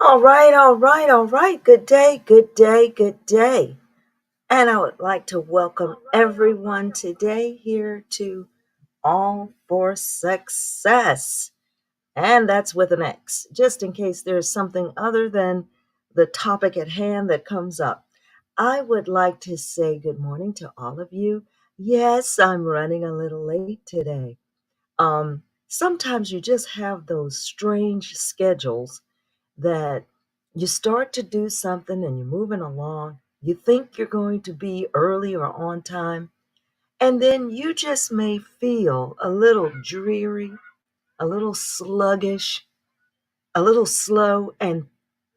All right. Good day, good day, good day. And I would like to welcome everyone today here to All for Success. And that's with an X, just in case there's something other than the topic at hand that comes up. I would like to say good morning to all of you. Yes, I'm running a little late today. Sometimes you just have those strange schedules that you start to do something and you're moving along. You think you're going to be early or on time, and then you just may feel a little dreary, a little sluggish, a little slow, and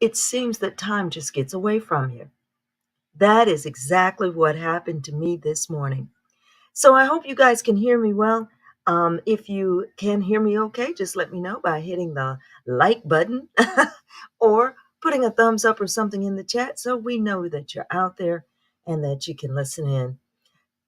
it seems that time just gets away from you. That is exactly what happened to me this morning. So I hope you guys can hear me well. If you can hear me okay, just let me know by hitting the like button or putting a thumbs up or something in the chat so we know that you're out there and that you can listen in.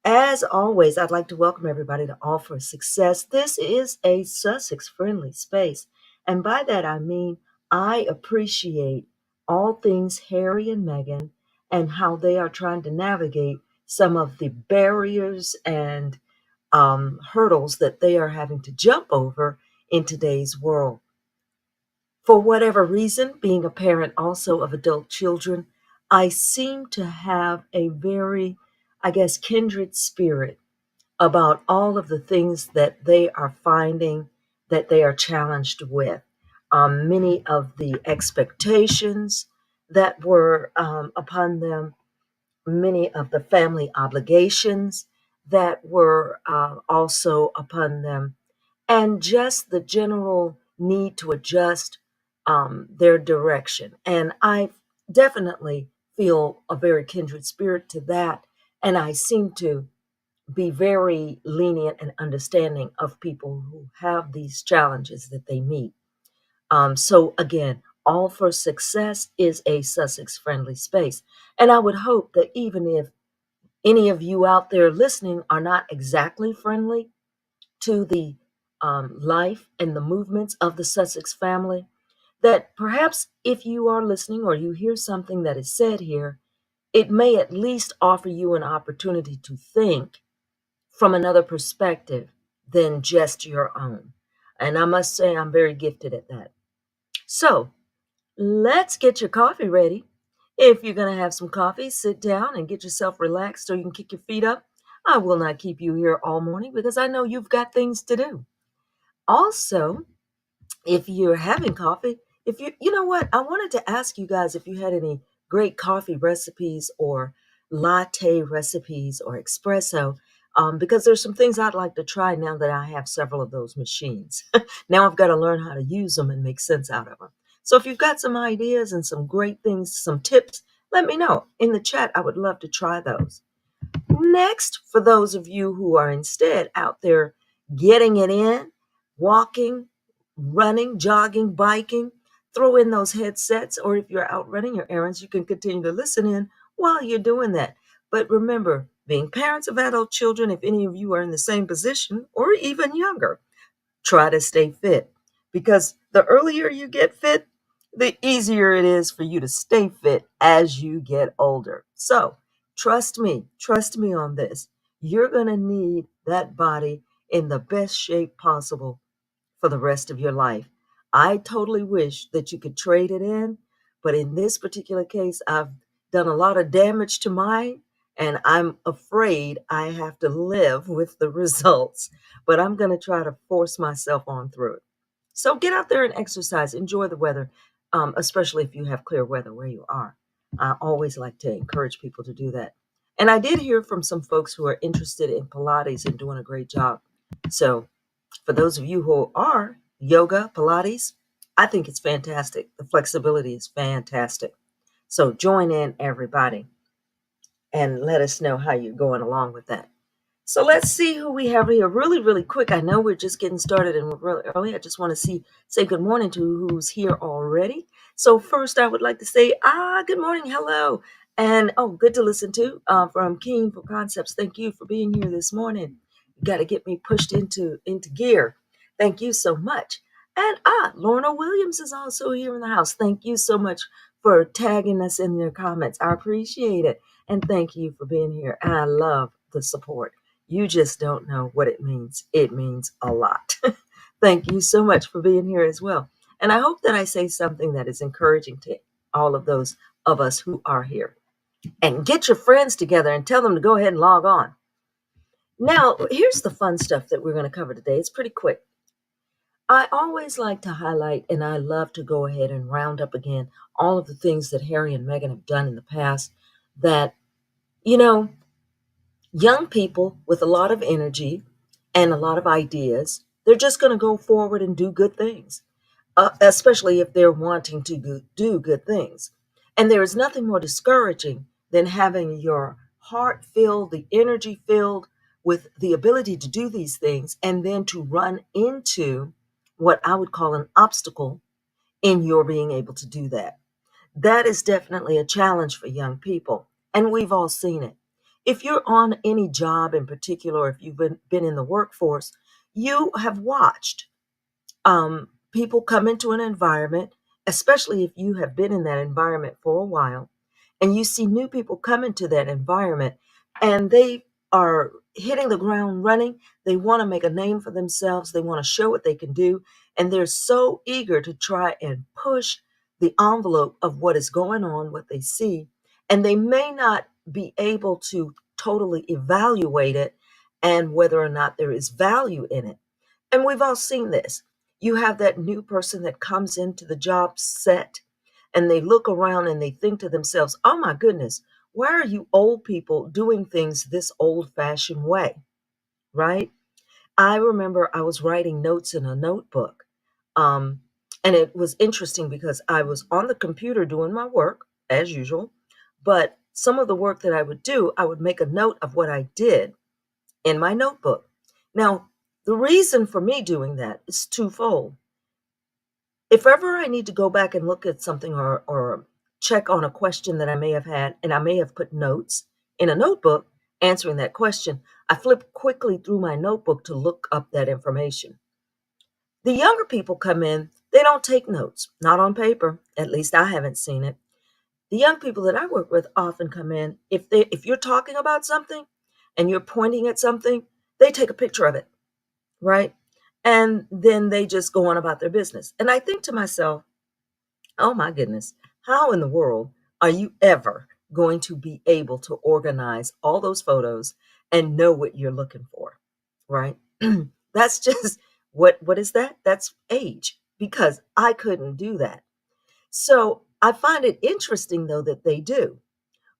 As always, I'd like to welcome everybody to All for Success. This is a Sussex friendly space. And by that, I mean I appreciate all things Harry and Meghan and how they are trying to navigate some of the barriers and hurdles that they are having to jump over in today's world. For whatever reason, being a parent also of adult children, I seem to have a very, I guess, kindred spirit about all of the things that they are finding that they are challenged with. Many of the expectations that were upon them, many of the family obligations that were also upon them, and just the general need to adjust their direction. And I definitely feel a very kindred spirit to that. And I seem to be very lenient and understanding of people who have these challenges that they meet. So, again, All for Success is a Sussex friendly space. And I would hope that even if any of you out there listening are not exactly friendly to the life and the movements of the Sussex family, that perhaps if you are listening or you hear something that is said here, it may at least offer you an opportunity to think from another perspective than just your own. And I must say, I'm very gifted at that. So let's get your coffee ready. If you're going to have some coffee, sit down and get yourself relaxed so you can kick your feet up. I will not keep you here all morning because I know you've got things to do. Also, if you're having coffee, if you know what, I wanted to ask you guys if you had any great coffee recipes or latte recipes or espresso, because there's some things I'd like to try now that I have several of those machines. Now I've got to learn how to use them and make sense out of them. So if you've got some ideas and some great things, some tips, let me know in the chat. I would love to try those. Next, for those of you who are instead out there getting it in, walking, running, jogging, biking, throw in those headsets, or if you're out running your errands, you can continue to listen in while you're doing that. But remember, being parents of adult children, if any of you are in the same position or even younger, try to stay fit because the earlier you get fit, the easier it is for you to stay fit as you get older. So trust me on this. You're going to need that body in the best shape possible for the rest of your life. I totally wish that you could trade it in, but in this particular case, I've done a lot of damage to mine, and I'm afraid I have to live with the results. But I'm going to try to force myself on through it. So get out there and exercise. Enjoy the weather, especially if you have clear weather where you are. I always like to encourage people to do that. And I did hear from some folks who are interested in Pilates and doing a great job. So for those of you who are yoga, Pilates, I think it's fantastic. The flexibility is fantastic. So join in, everybody, and let us know how you're going along with that. So let's see who we have here really, really quick. I know we're just getting started and we're really early. I just want to say good morning to who's here already. So first I would like to say, good morning, hello. And good to listen to from Keen for Concepts. Thank you for being here this morning. You got to get me pushed into gear. Thank you so much. And Lorna Williams is also here in the house. Thank you so much for tagging us in your comments. I appreciate it. And thank you for being here. And I love the support. You just don't know what it means. It means a lot. Thank you so much for being here as well. And I hope that I say something that is encouraging to all of those of us who are here. And get your friends together and tell them to go ahead and log on. Now, here's the fun stuff that we're going to cover today. It's pretty quick. I always like to highlight, and I love to go ahead and round up again all of the things that Harry and Meghan have done in the past that, you know, young people with a lot of energy and a lot of ideas, they're just going to go forward and do good things, especially if they're wanting to do good things. And there is nothing more discouraging than having your heart filled, the energy filled with the ability to do these things, and then to run into what I would call an obstacle in your being able to do that. That is definitely a challenge for young people, and we've all seen it. If you're on any job in particular, if you've been in the workforce, you have watched people come into an environment, especially if you have been in that environment for a while, and you see new people come into that environment and they are hitting the ground running. They want to make a name for themselves, they want to show what they can do, and they're so eager to try and push the envelope of what is going on, what they see, and they may not be able to totally evaluate it and whether or not there is value in it. And we've all seen this. You have that new person that comes into the job set and they look around and they think to themselves, oh my goodness, why are you old people doing things this old fashioned way? Right? I remember I was writing notes in a notebook. Um, and it was interesting because I was on the computer doing my work as usual. But some of the work that I would do, I would make a note of what I did in my notebook. Now, the reason for me doing that is twofold. If ever I need to go back and look at something or check on a question that I may have had, and I may have put notes in a notebook answering that question, I flip quickly through my notebook to look up that information. The younger people come in, they don't take notes, not on paper. At least I haven't seen it. The young people that I work with often come in, if you're talking about something and you're pointing at something, they take a picture of it, right? And then they just go on about their business. And I think to myself, oh my goodness, how in the world are you ever going to be able to organize all those photos and know what you're looking for, right? That's just what is that? That's age, because I couldn't do that. So I find it interesting though that they do,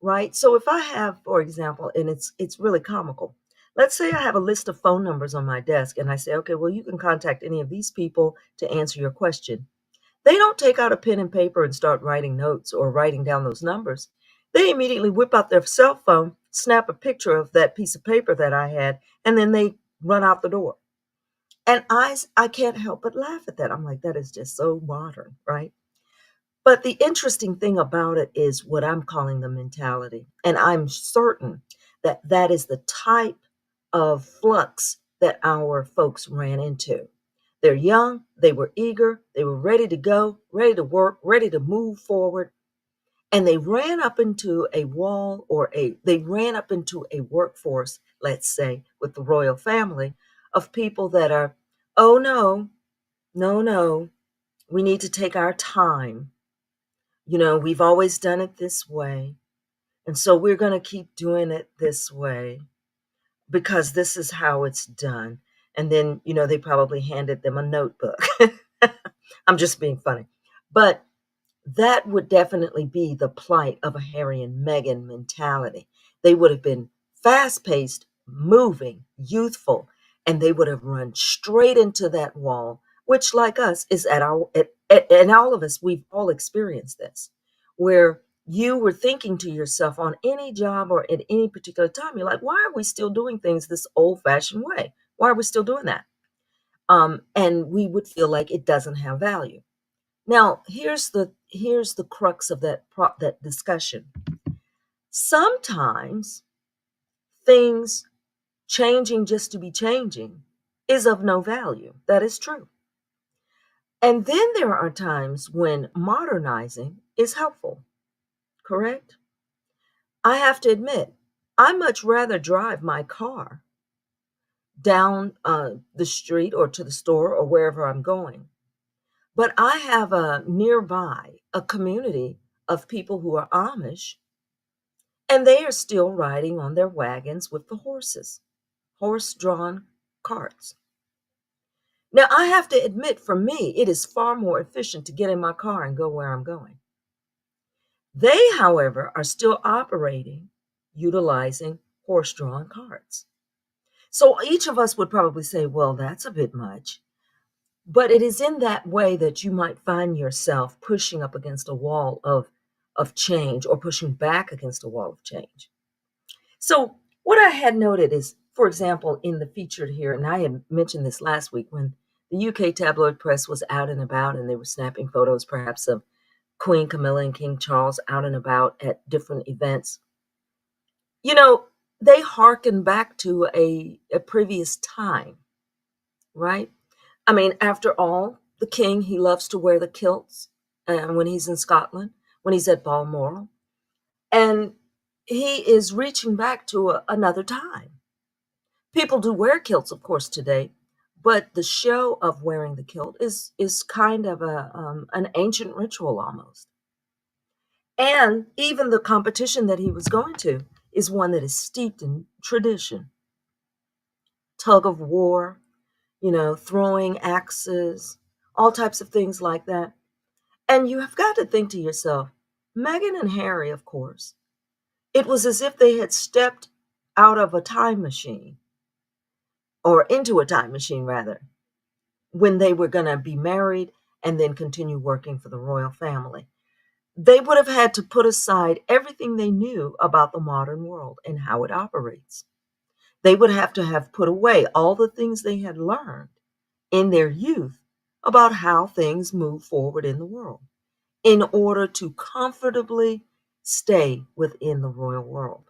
right? So if I have, for example, and it's really comical. Let's say I have a list of phone numbers on my desk and I say, okay, well, you can contact any of these people to answer your question. They don't take out a pen and paper and start writing notes or writing down those numbers. They immediately whip out their cell phone, snap a picture of that piece of paper that I had, and then they run out the door. And I can't help but laugh at that. I'm like, that is just so modern, right? But the interesting thing about it is what I'm calling the mentality. And I'm certain that that is the type of flux that our folks ran into. They're young, they were eager, they were ready to go, ready to work, ready to move forward. And they ran up into a wall they ran up into a workforce, let's say, with the royal family of people that are, oh no, no, no, we need to take our time. We've always done it this way. And so we're going to keep doing it this way because this is how it's done. And then, they probably handed them a notebook. I'm just being funny. But that would definitely be the plight of a Harry and Meghan mentality. They would have been fast paced, moving, youthful, and they would have run straight into that wall, which, like us, is and all of us, we've all experienced this, where you were thinking to yourself on any job or at any particular time, you're like, why are we still doing things this old fashioned way? Why are we still doing that? And we would feel like it doesn't have value. Now, here's the crux of that discussion. Sometimes things changing just to be changing is of no value. That is true. And then there are times when modernizing is helpful, correct? I have to admit, I much rather drive my car down the street or to the store or wherever I'm going. But I have a nearby a community of people who are Amish, and they are still riding on their wagons with the horses, horse-drawn carts. Now, I have to admit, for me, it is far more efficient to get in my car and go where I'm going. They, however, are still operating utilizing horse-drawn carts. So each of us would probably say, well, that's a bit much. But it is in that way that you might find yourself pushing up against a wall of change or pushing back against a wall of change. So what I had noted is, for example, in the featured here, and I had mentioned this last week when the UK tabloid press was out and about and they were snapping photos perhaps of Queen Camilla and King Charles out and about at different events. You know, they hearken back to a previous time, right? I mean, after all, the king, he loves to wear the kilts when he's in Scotland, when he's at Balmoral. And he is reaching back to another time. People do wear kilts, of course, today, but the show of wearing the kilt is kind of an ancient ritual almost. And even the competition that he was going to is one that is steeped in tradition, tug of war, throwing axes, all types of things like that. And you have got to think to yourself, Meghan and Harry, of course, it was as if they had stepped out of a time machine, or into a time machine rather, when they were going to be married and then continue working for the royal family. They would have had to put aside everything they knew about the modern world and how it operates. They would have put away all the things they had learned in their youth about how things move forward in the world in order to comfortably stay within the royal world.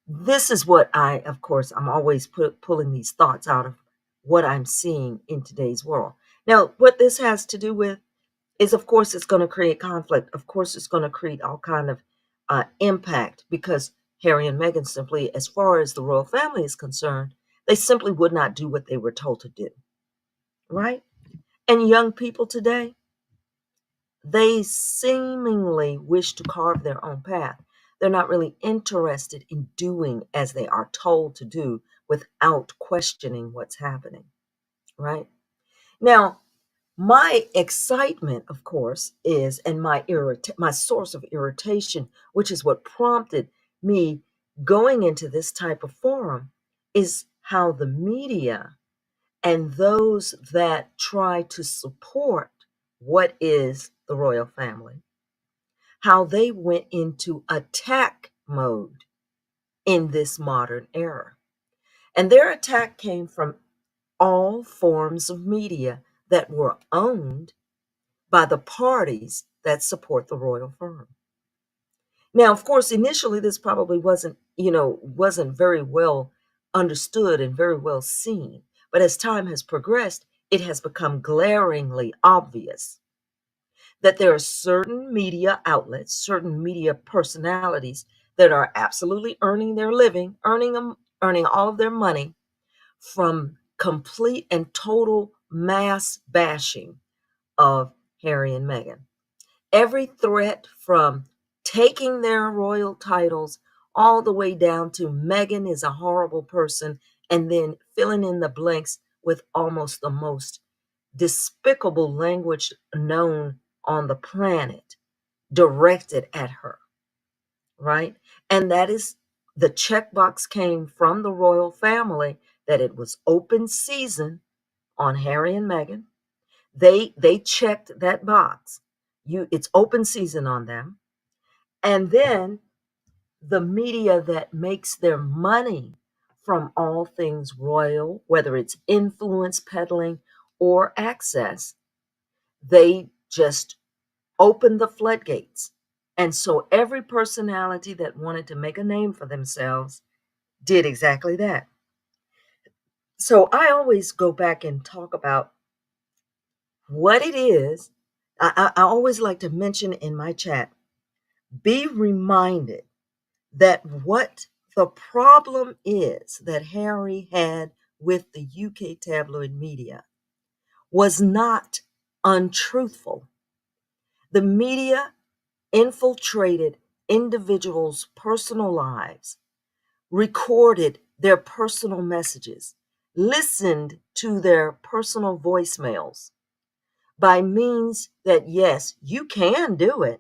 This is what of course, I'm always pulling these thoughts out of what I'm seeing in today's world. Now, what this has to do with is, of course, it's going to create conflict. Of course, it's going to create all kind of impact because Harry and Meghan simply, as far as the royal family is concerned, they simply would not do what they were told to do, right? And young people today, they seemingly wish to carve their own path. They're not really interested in doing as they are told to do without questioning what's happening, right? Now, my excitement, of course, is, and my source of irritation, which is what prompted me going into this type of forum, is how the media and those that try to support what is the royal family, how they went into attack mode in this modern era. And their attack came from all forms of media that were owned by the parties that support the royal firm. Now, of course, initially this probably wasn't very well understood and very well seen. But as time has progressed, it has become glaringly obvious that there are certain media outlets, certain media personalities that are absolutely earning their living, earning all of their money from complete and total mass bashing of Harry and Meghan. Every threat from taking their royal titles all the way down to Meghan is a horrible person, and then filling in the blanks with almost the most despicable language known on the planet directed at her, right? And that is the checkbox came from the royal family that it was open season on Harry and Meghan. They checked that box. It's open season on them. And then the media that makes their money from all things royal, whether it's influence peddling or access, they just opened the floodgates. And so every personality that wanted to make a name for themselves did exactly that. So I always go back and talk about What it is, I always like to mention in my chat, be reminded that what the problem is that Harry had with the UK tabloid media was not untruthful. The media infiltrated individuals' personal lives, recorded their personal messages, listened to their personal voicemails by means that, yes, you can do it,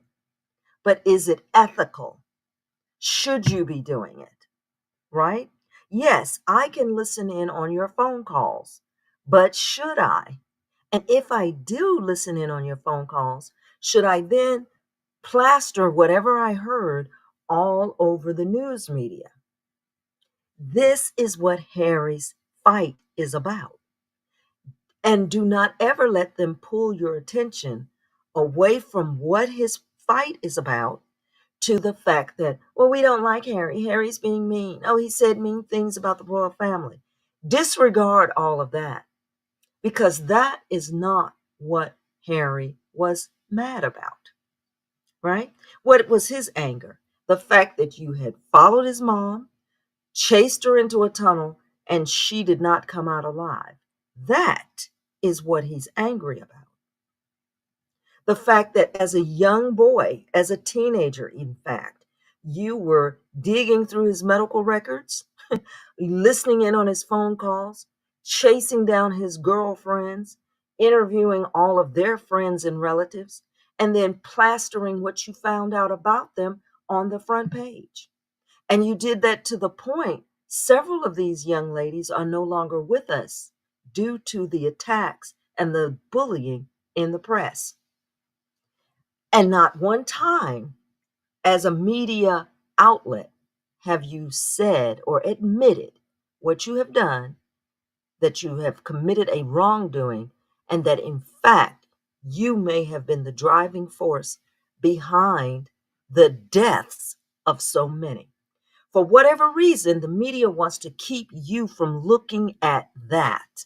but is it ethical? Should you be doing it? Right? Yes, I can listen in on your phone calls, but should I? And if I do listen in on your phone calls, should I then plaster whatever I heard all over the news media? This is what Harry's fight is about. And do not ever let them pull your attention away from what his fight is about to the fact that, well, we don't like Harry. Harry's being mean. Oh, he said mean things about the royal family. Disregard all of that because that is not what Harry was mad about, right? What was his anger? The fact that you had followed his mom, chased her into a tunnel, and she did not come out alive. That is what he's angry about. The fact that as a young boy, as a teenager, in fact, you were digging through his medical records, listening in on his phone calls, chasing down his girlfriends, interviewing all of their friends and relatives, and then plastering what you found out about them on the front page. And you did that to the point several of these young ladies are no longer with us due to the attacks and the bullying in the press. And not one time, as a media outlet, have you said or admitted what you have done, that you have committed a wrongdoing, and that in fact you may have been the driving force behind the deaths of so many. For whatever reason, the media wants to keep you from looking at that.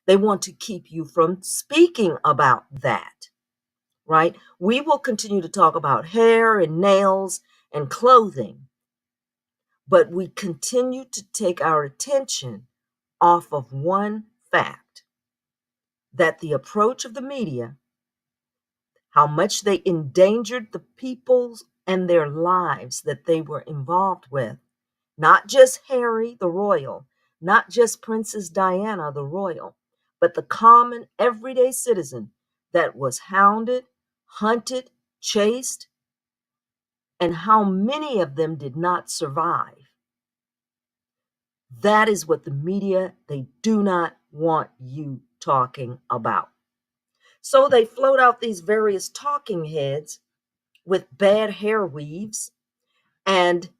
They want to keep you from speaking about that, right? We will continue to talk about hair and nails and clothing, but we continue to take our attention off of one fact, that the approach of the media, how much they endangered the peoples and their lives that they were involved with. Not just Harry the royal, not just Princess Diana the royal, but the common everyday citizen that was hounded, hunted, chased, and how many of them did not survive. That is what the media, they do not want you talking about. So they float out these various talking heads with bad hair weaves and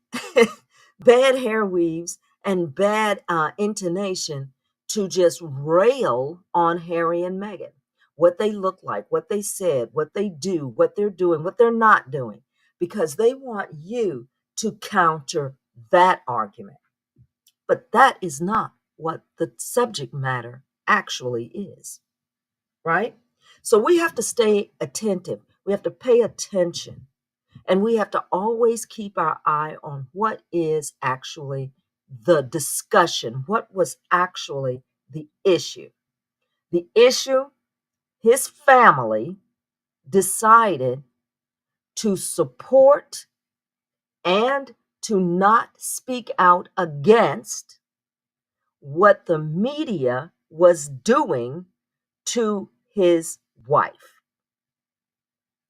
bad hair weaves and bad intonation to just rail on Harry and Meghan. What they look like, what they said, what they do, what they're doing, what they're not doing, because they want you to counter that argument. But that is not what the subject matter actually is, right? So we have to stay attentive. We have to pay attention. And we have to always keep our eye on what is actually the discussion, what was actually the issue. The issue, his family decided to support and to not speak out against what the media was doing to his wife.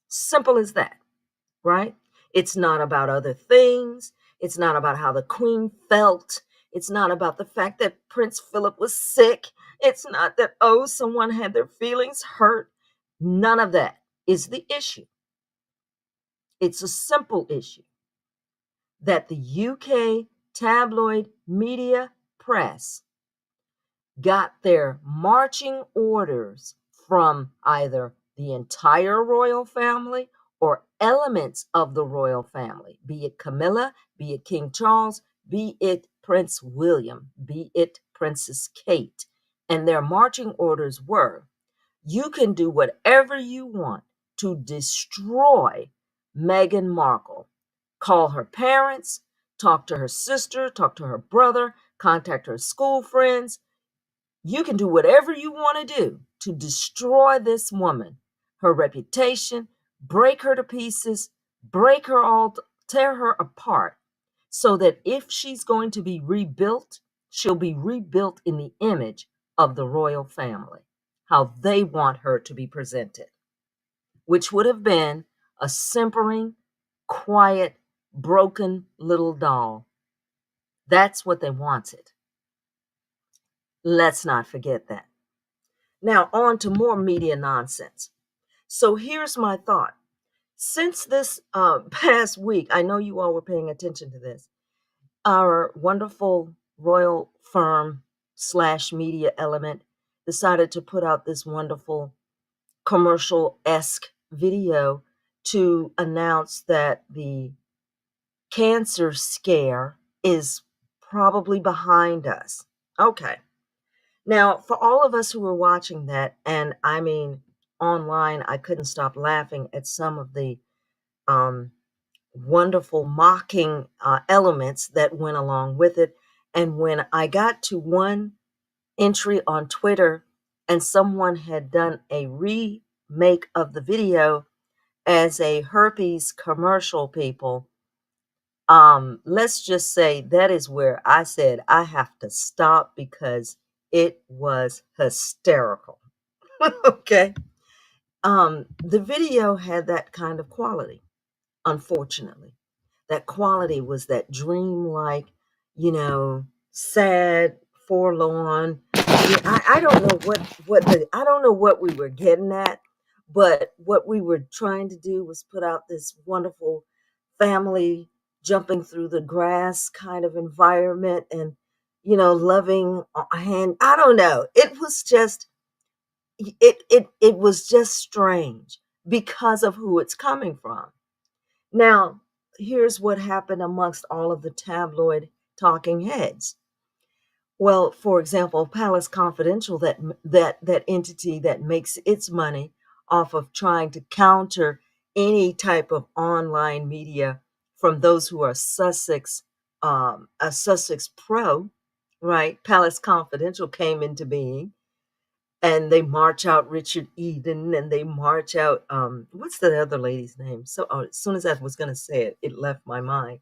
Simple as that, right? It's not about other things. It's not about how the queen felt. It's not about the fact that Prince Philip was sick. It's not that, oh, someone had their feelings hurt. None of that is the issue. It's a simple issue that the UK tabloid media press got their marching orders from either the entire royal family or elements of the royal family, be it Camilla, be it King Charles, be it Prince William, be it Princess Kate. And their marching orders were, You can do whatever you want to destroy Meghan Markle. Call her parents, talk to her sister, talk to her brother, contact her school friends. You can do whatever you want to do to destroy this woman, her reputation, break her to pieces, break her all, tear her apart, so that if she's going to be rebuilt, she'll be rebuilt in the image of the royal family, how they want her to be presented, which would have been a simpering, quiet, broken little doll. That's what they wanted. Let's not forget that. Now, on to more media nonsense. So here's my thought. Since this past week, I know you all were paying attention to this. Our wonderful royal firm slash media element decided to put out this wonderful commercial-esque video to announce that the cancer scare is probably behind us. Okay. Now, for all of us who were watching that, and I mean, online, I couldn't stop laughing at some of the um, wonderful mocking elements that went along with it. And when I got to one entry on Twitter and someone had done a remake of the video as a herpes commercial, people, let's just say that is where I said I have to stop because it was hysterical. Okay. The video had that kind of quality, unfortunately. That quality was that dreamlike, sad, forlorn. Yeah, I don't know I don't know what we were getting at, but what we were trying to do was put out this wonderful family jumping through the grass kind of environment and loving a hand. I don't know. It was just strange because of who it's coming from. Now, here's what happened amongst all of the tabloid talking heads. Well, for example, Palace Confidential, that entity that makes its money off of trying to counter any type of online media from those who are a Sussex pro, right? Palace Confidential came into being, and they march out Richard Eden, and they march out what's the other lady's name? So as soon as I was going to say it, it left my mind.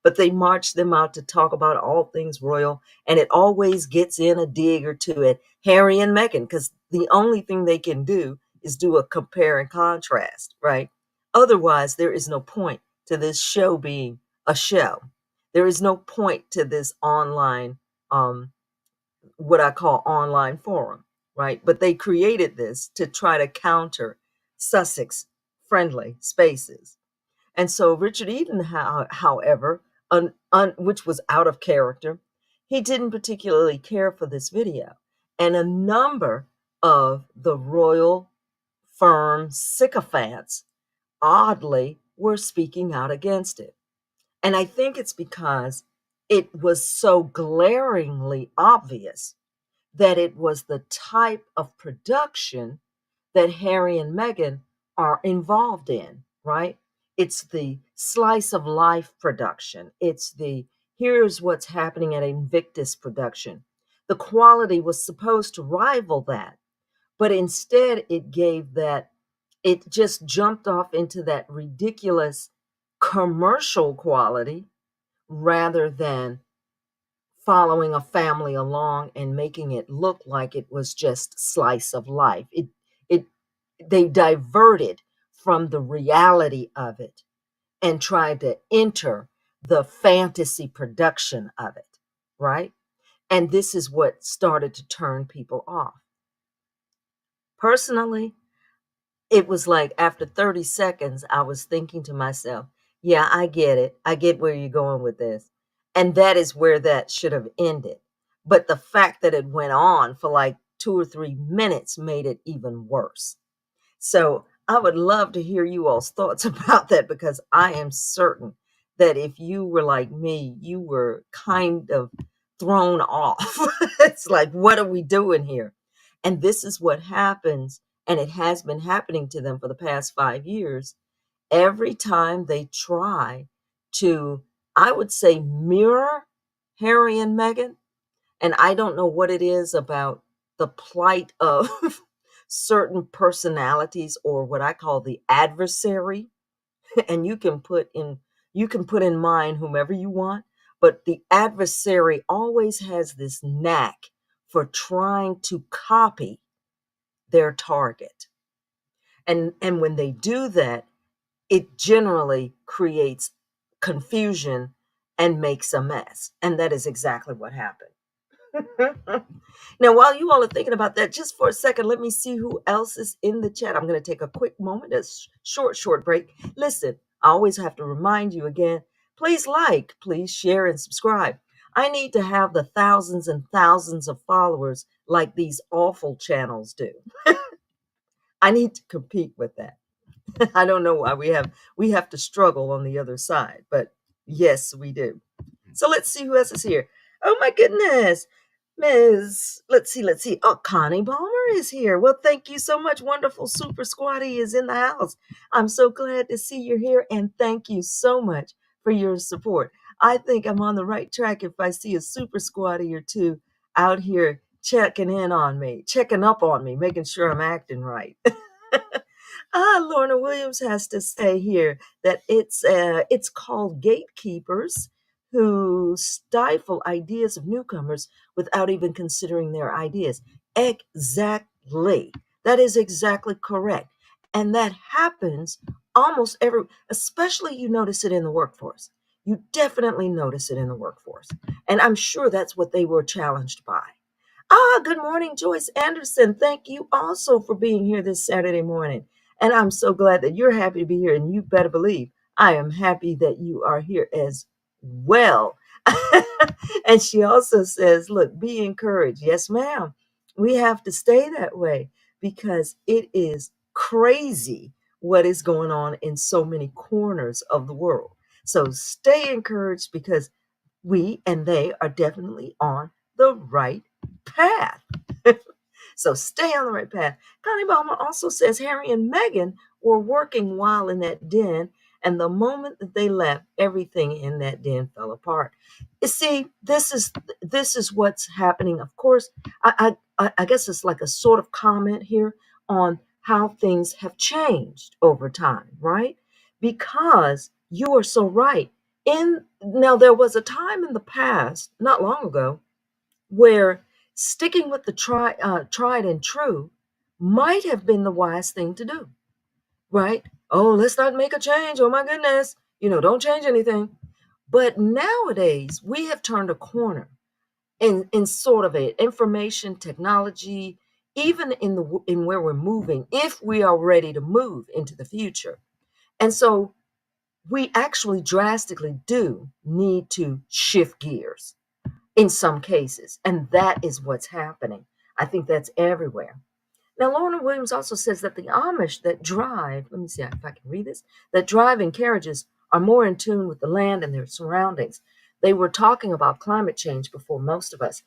But they march them out to talk about all things royal, and it always gets in a dig or two at Harry and Meghan, because the only thing they can do is do a compare and contrast, right? Otherwise, there is no point to this show being a show. There is no point to this online what I call online forum, right? But they created this to try to counter Sussex friendly spaces. And so Richard Eden, however, which was out of character, he didn't particularly care for this video. And a number of the royal firm sycophants, oddly, were speaking out against it. And I think it's because it was so glaringly obvious that it was the type of production that Harry and Meghan are involved in, right? It's the slice of life production. It's the here's what's happening at Invictus production. The quality was supposed to rival that, but instead it just jumped off into that ridiculous commercial quality rather than following a family along and making it look like it was just slice of life. It they diverted from the reality of it and tried to enter the fantasy production of it, right? And this is what started to turn people off. Personally, it was like after 30 seconds, I was thinking to myself, yeah, I get it. I get where you're going with this. And that is where that should have ended. But the fact that it went on for like 2 or 3 minutes made it even worse. So I would love to hear you all's thoughts about that, because I am certain that if you were like me, you were kind of thrown off. It's like, what are we doing here? And this is what happens. and it has been happening to them for the past 5 years, every time they try to, I would say, mirror Harry and Meghan, and I don't know what it is about the plight of certain personalities, or what I call the adversary. And you can put in mind whomever you want, but the adversary always has this knack for trying to copy their target. And when they do that, it generally creates confusion and makes a mess. And that is exactly what happened. Now, while you all are thinking about that, just for a second, let me see who else is in the chat. I'm going to take a quick moment, a short break. Listen, I always have to remind you again, please like, please share, and subscribe. I need to have the thousands and thousands of followers like these awful channels do. I need to compete with that. I don't know why we have to struggle on the other side, but yes, we do. So let's see who else is here. Oh my goodness. Let's see. Oh, Connie Palmer is here. Well, thank you so much. Wonderful Super Squatty is in the house. I'm so glad to see you here, and thank you so much for your support. I think I'm on the right track if I see a Super Squatty or two out here checking up on me, making sure I'm acting right. Lorna Williams has to say here that it's called gatekeepers who stifle ideas of newcomers without even considering their ideas. Exactly. That is exactly correct. And that happens almost especially you notice it in the workforce. You definitely notice it in the workforce. And I'm sure that's what they were challenged by. Good morning, Joyce Anderson. Thank you also for being here this Saturday morning. And I'm so glad that you're happy to be here. And you better believe I am happy that you are here as well. And she also says, look, be encouraged. Yes, ma'am. We have to stay that way because it is crazy what is going on in so many corners of the world. So stay encouraged because we and they are definitely on the right path. So stay on the right path. Connie Baumer also says Harry and Meghan were working while in that den, and the moment that they left, everything in that den fell apart. You see, this is what's happening. Of course, I guess it's like a sort of comment here on how things have changed over time, right? Because you are so right. Now there was a time in the past, not long ago, where sticking with the tried and true might have been the wise thing to do, right? Oh, let's not make a change. Oh my goodness, don't change anything. But nowadays we have turned a corner in sort of a information technology, even in where we're moving, if we are ready to move into the future. And so we actually drastically do need to shift gears in some cases. And that is what's happening. I think that's everywhere. Now, Lorna Williams also says that the Amish that drive, let me see if I can read this, that drive in carriages are more in tune with the land and their surroundings. They were talking about climate change before most of us.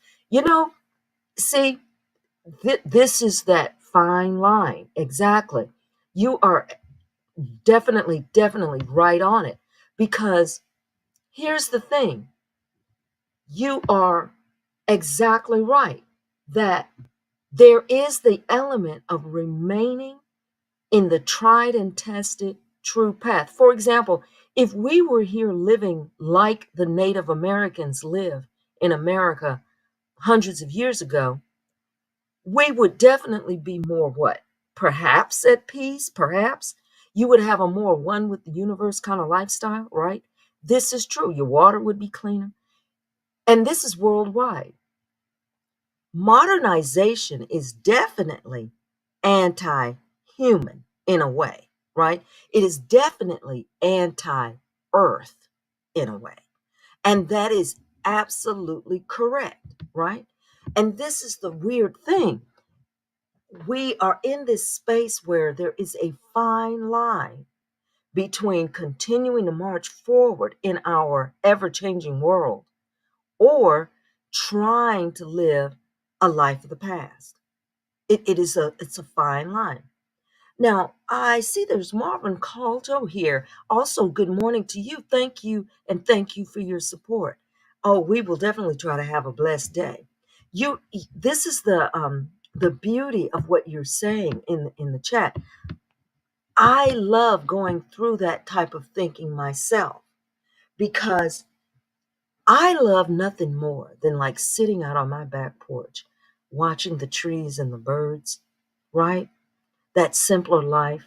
See, this is that fine line. Exactly. You are definitely right on it. Because here's the thing. You are exactly right that there is the element of remaining in the tried and tested true path. For example, if we were here living like the Native Americans lived in America hundreds of years ago, we would definitely be more what? Perhaps at peace, perhaps. You would have a more one with the universe kind of lifestyle, right? This is true. Your water would be cleaner. And this is worldwide. Modernization is definitely anti-human in a way, right? It is definitely anti-earth in a way. And that is absolutely correct, right? And this is the weird thing. We are in this space where there is a fine line between continuing to march forward in our ever-changing world or trying to live a life of the past. It's a fine line. Now, I see there's Marvin Caldo here. Also, good morning to you. Thank you, and thank you for your support. Oh, we will definitely try to have a blessed day. This is the beauty of what you're saying in the chat. I love going through that type of thinking myself because I love nothing more than like sitting out on my back porch, watching the trees and the birds, right? That simpler life.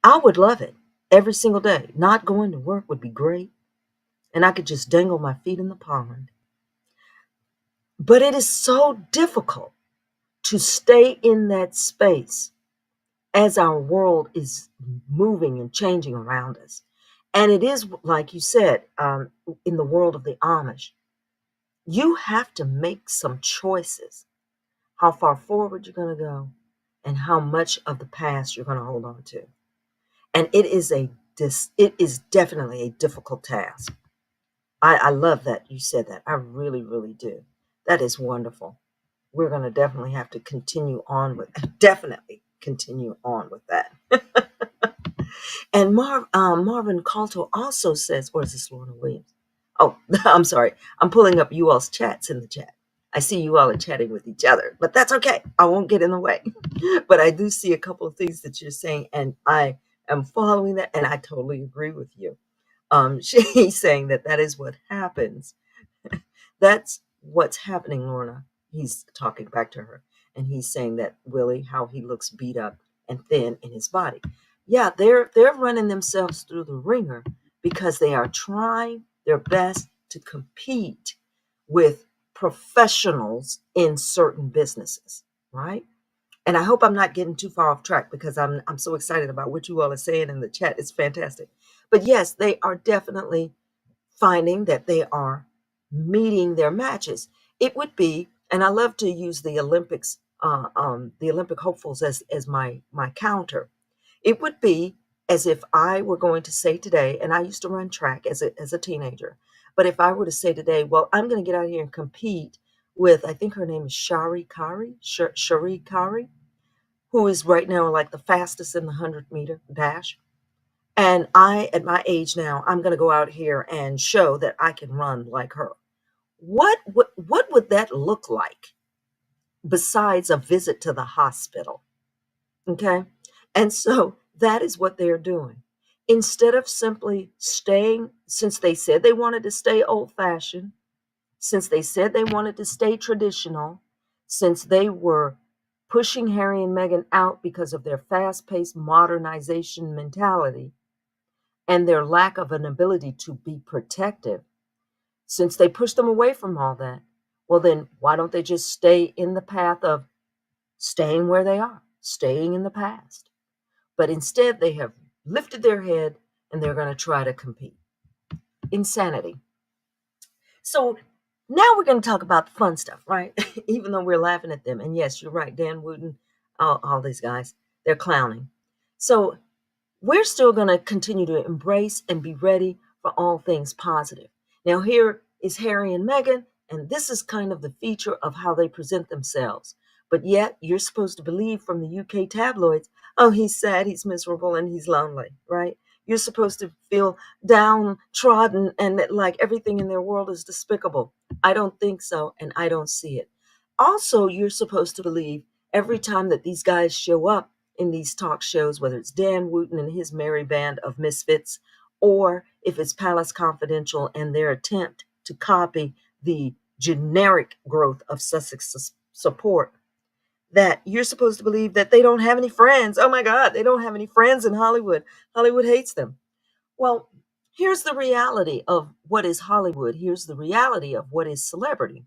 I would love it every single day. Not going to work would be great, and I could just dangle my feet in the pond. But it is so difficult to stay in that space as our world is moving and changing around us. And it is, like you said, in the world of the Amish, you have to make some choices how far forward you're going to go and how much of the past you're going to hold on to. And it is definitely a difficult task. I love that you said that. I really, really do. That is wonderful. We're going to definitely have to continue on with definitely continue on with that. And Marvin Calto also says, or is this Lorna Williams? Oh, I'm sorry. I'm pulling up you all's chats in the chat. I see you all are chatting with each other, but that's okay. I won't get in the way. But I do see a couple of things that you're saying, and I am following that, and I totally agree with you. She's saying that that is what happens. That's what's happening, Lorna. He's talking back to her, and he's saying that Willie, how he looks beat up and thin in his body. Yeah, they're running themselves through the ringer because they are trying their best to compete with professionals in certain businesses, right? And I hope I'm not getting too far off track because I'm so excited about what you all are saying in the chat. It's fantastic. But yes, they are definitely finding that they are meeting their matches. It would be, and I love to use the Olympics, the Olympic hopefuls as my counter. It would be as if I were going to say today, and I used to run track as a teenager, but if I were to say today, well, I'm going to get out here and compete with, I think her name is Shari Kari, who is right now like the fastest in the 100-meter dash. And I, at my age now, I'm going to go out here and show that I can run like her. What would that look like besides a visit to the hospital? Okay. And so that is what they're doing. Instead of simply staying, since they said they wanted to stay old fashioned, since they said they wanted to stay traditional, since they were pushing Harry and Meghan out because of their fast paced modernization mentality and their lack of an ability to be protective, since they pushed them away from all that, well, then why don't they just stay in the path of staying where they are, staying in the past? But instead, they have lifted their head and they're going to try to compete. Insanity. So now we're going to talk about the fun stuff, right? Even though we're laughing at them. And yes, you're right, Dan Wooten, all these guys, they're clowning. So we're still going to continue to embrace and be ready for all things positive. Now, here is Harry and Meghan, and this is kind of the feature of how they present themselves. But yet, you're supposed to believe from the UK tabloids, oh, he's sad, he's miserable, and he's lonely, right? You're supposed to feel downtrodden and that like everything in their world is despicable. I don't think so, and I don't see it. Also, you're supposed to believe every time that these guys show up in these talk shows, whether it's Dan Wooten and his merry band of misfits, or if it's Palace Confidential and their attempt to copy the generic growth of Sussex support, that you're supposed to believe that they don't have any friends. Oh my God, they don't have any friends in Hollywood. Hollywood hates them. Well, here's the reality of what is Hollywood. Here's the reality of what is celebrity.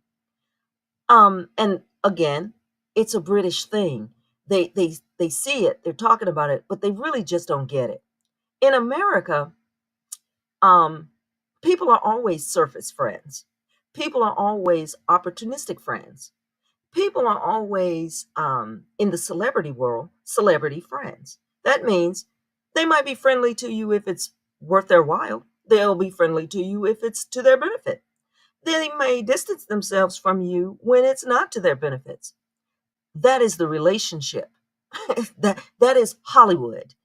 And again, it's a British thing. They see it, they're talking about it, but they really just don't get it. In America, um, people are always surface friends. People are always opportunistic friends. People are always in the celebrity world, celebrity friends. That means they might be friendly to you if it's worth their while. They'll be friendly to you if it's to their benefit. They may distance themselves from you when it's not to their benefits. That is the relationship. That is Hollywood.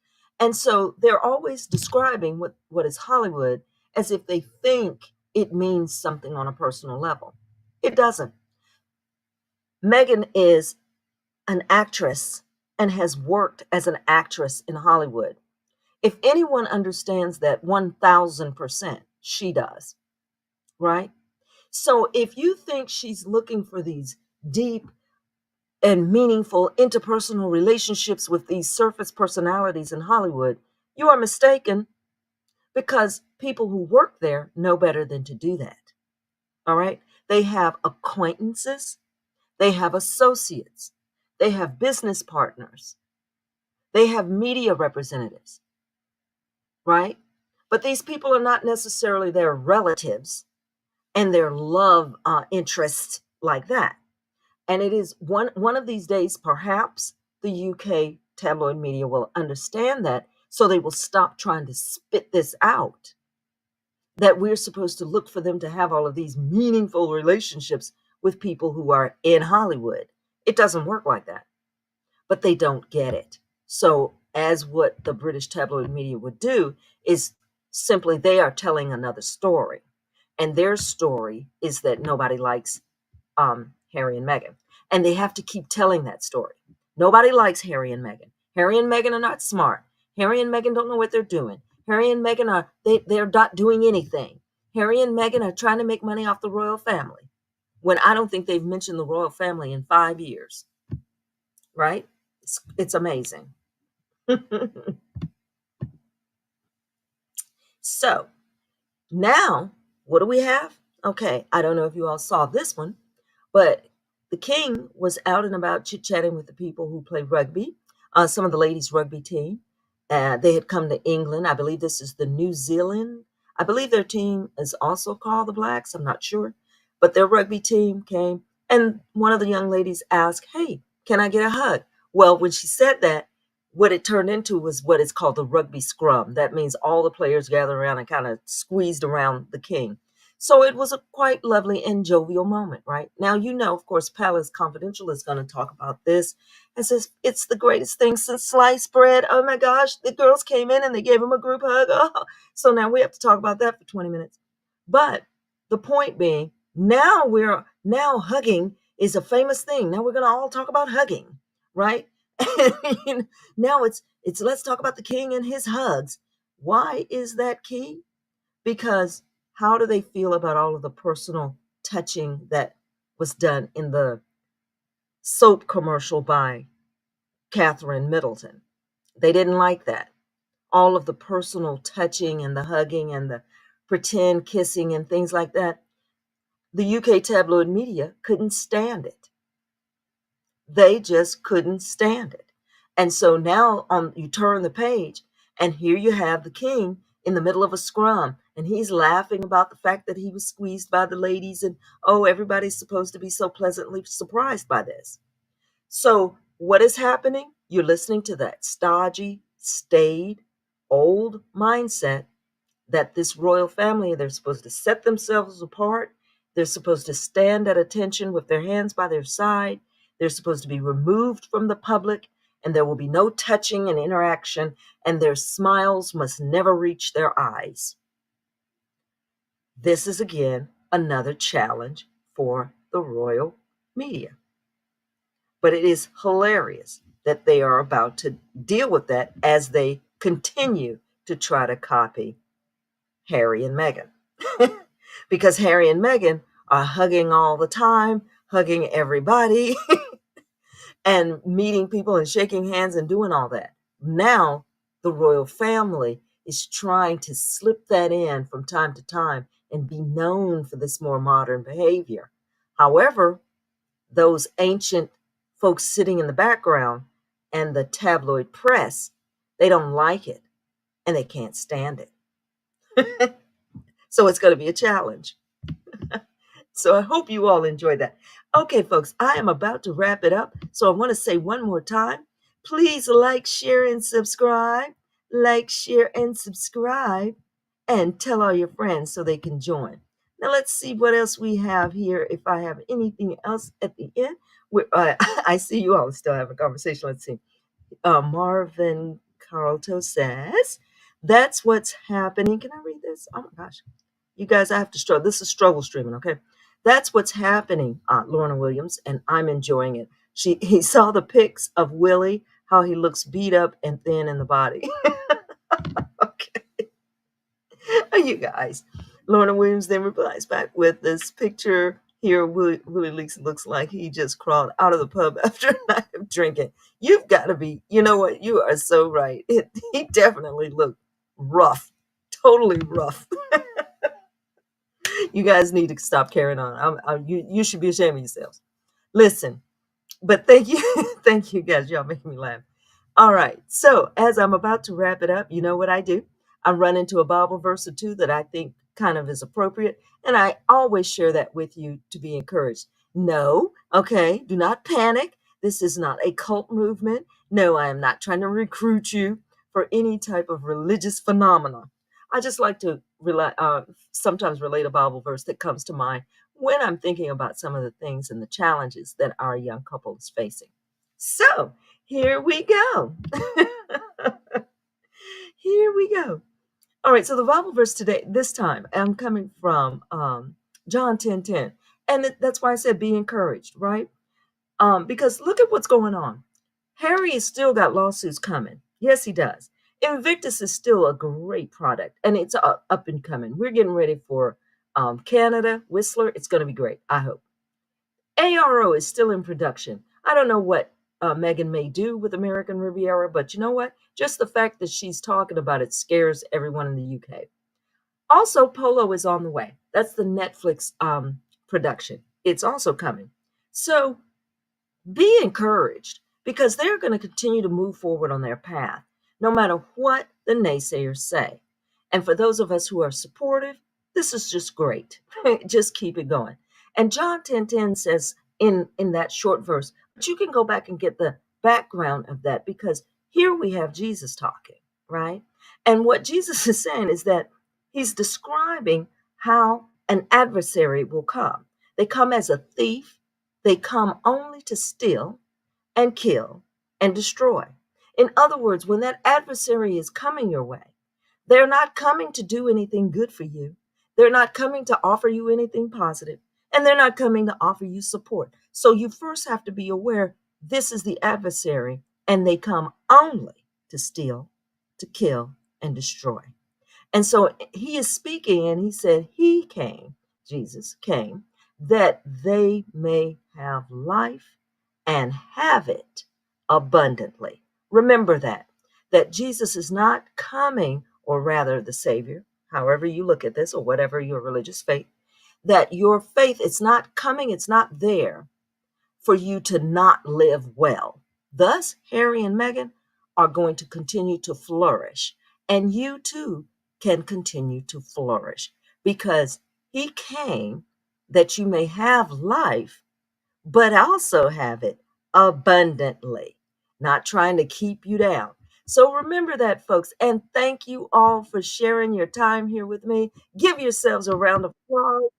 And so they're always describing what is Hollywood as if they think it means something on a personal level. It doesn't. Megan is an actress and has worked as an actress in Hollywood. If anyone understands that 1000%, she does, right? So if you think she's looking for these deep and meaningful interpersonal relationships with these surface personalities in Hollywood, you are mistaken, because people who work there know better than to do that. All right? They have acquaintances, they have associates, they have business partners, they have media representatives, right? But these people are not necessarily their relatives and their love interests like that. And it is one of these days, perhaps the UK tabloid media will understand that, so they will stop trying to spit this out, that we're supposed to look for them to have all of these meaningful relationships with people who are in Hollywood. It doesn't work like that, but they don't get it. So, as what the British tabloid media would do is simply they are telling another story. And their story is that nobody likes Harry and Meghan. And they have to keep telling that story. Nobody likes Harry and Meghan. Harry and Meghan are not smart. Harry and Meghan don't know what they're doing. Harry and Meghan they're not doing anything. Harry and Meghan are trying to make money off the royal family, when I don't think they've mentioned the royal family in 5 years. Right? It's amazing. So now, what do we have? Okay, I don't know if you all saw this one, but the king was out and about chit-chatting with the people who play rugby, some of the ladies' rugby team. They had come to England. I believe this is the New Zealand. I believe their team is also called the Blacks. I'm not sure. But their rugby team came, and one of the young ladies asked, "Hey, can I get a hug?" Well, when she said that, what it turned into was what is called the rugby scrum. That means all the players gathered around and kind of squeezed around the king. So it was a quite lovely and jovial moment, right? Now, of course, Palace Confidential is going to talk about this as if it's the greatest thing since sliced bread. Oh my gosh, the girls came in and they gave him a group hug. Oh. So now we have to talk about that for 20 minutes. But the point being, now hugging is a famous thing. Now we're going to all talk about hugging, right? Now it's let's talk about the king and his hugs. Why is that key? Because how do they feel about all of the personal touching that was done in the soap commercial by Catherine Middleton? They didn't like that. All of the personal touching and the hugging and the pretend kissing and things like that. The UK tabloid media couldn't stand it. They just couldn't stand it. And so now you turn the page, and here you have the king in the middle of a scrum, and he's laughing about the fact that he was squeezed by the ladies, and oh, everybody's supposed to be so pleasantly surprised by this. So what is happening? You're listening to that stodgy, staid, old mindset that this royal family, they're supposed to set themselves apart. They're supposed to stand at attention with their hands by their side. They're supposed to be removed from the public, and there will be no touching and interaction, and their smiles must never reach their eyes. This is again another challenge for the royal media. But it is hilarious that they are about to deal with that as they continue to try to copy Harry and Meghan. Because Harry and Meghan are hugging all the time, hugging everybody, and meeting people and shaking hands and doing all that. Now, the royal family is trying to slip that in from time to time and be known for this more modern behavior. However, those ancient folks sitting in the background and the tabloid press, they don't like it and they can't stand it. So it's going to be a challenge. So I hope you all enjoyed that. Okay, folks, I am about to wrap it up. So I want to say one more time, please like, share, and subscribe. Like, share, and subscribe. And tell all your friends so they can join. Now let's see what else we have here. If I have anything else at the end. I see you all still have a conversation. Let's see. Marvin Carlto says, that's what's happening. Can I read this? Oh my gosh. You guys, I have to struggle. This is struggle streaming, okay? That's what's happening, Lorna Williams, and I'm enjoying it. He saw the pics of Willie, how he looks beat up and thin in the body. Okay, you guys. Lorna Williams then replies back with this picture here. Willie Leaks looks like he just crawled out of the pub after a night of drinking. You've got to be, you know what? You are so right. He definitely looked rough, totally rough. You guys need to stop carrying on. You should be ashamed of yourselves. Listen, but thank you, thank you guys. Y'all making me laugh. All right. So as I'm about to wrap it up, you know what I do? I run into a Bible verse or two that I think kind of is appropriate, and I always share that with you to be encouraged. No, okay, do not panic. This is not a cult movement. No, I am not trying to recruit you for any type of religious phenomenon. I just like to sometimes relate a Bible verse that comes to mind when I'm thinking about some of the things and the challenges that our young couple is facing. So here we go. Here we go. All right, so the Bible verse today, this time, I'm coming from John 10:10. And that's why I said be encouraged, right? Because look at what's going on. Harry has still got lawsuits coming. Yes, he does. Invictus is still a great product, and it's up and coming. We're getting ready for Canada, Whistler. It's going to be great, I hope. ARO is still in production. I don't know what Megan may do with American Riviera, but you know what? Just the fact that she's talking about it scares everyone in the UK. Also, Polo is on the way. That's the Netflix production. It's also coming. So be encouraged because they're going to continue to move forward on their path, no matter what the naysayers say. And for those of us who are supportive, this is just great. Just keep it going. And John 10:10 says in that short verse, but you can go back and get the background of that because here we have Jesus talking, right? And what Jesus is saying is that he's describing how an adversary will come. They come as a thief, they come only to steal and kill and destroy. In other words, when that adversary is coming your way, they're not coming to do anything good for you. They're not coming to offer you anything positive, and they're not coming to offer you support. So you first have to be aware this is the adversary, and they come only to steal, to kill, and destroy. And so he is speaking, and he said, he came, Jesus came, that they may have life and have it abundantly. Remember that Jesus is not coming, or rather the Savior, however you look at this, or whatever your religious faith, that your faith, it's not coming, it's not there for you to not live well. Thus, Harry and Meghan are going to continue to flourish, and you too can continue to flourish because he came that you may have life, but also have it abundantly, not trying to keep you down. So remember that, folks, and thank you all for sharing your time here with me. Give yourselves a round of applause.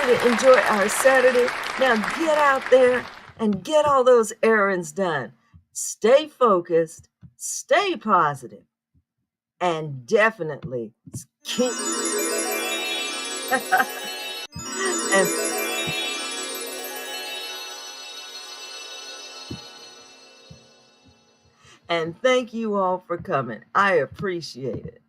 To enjoy our Saturday. Now get out there and get all those errands done. Stay focused, stay positive, and definitely keep and, and thank you all for coming. I appreciate it.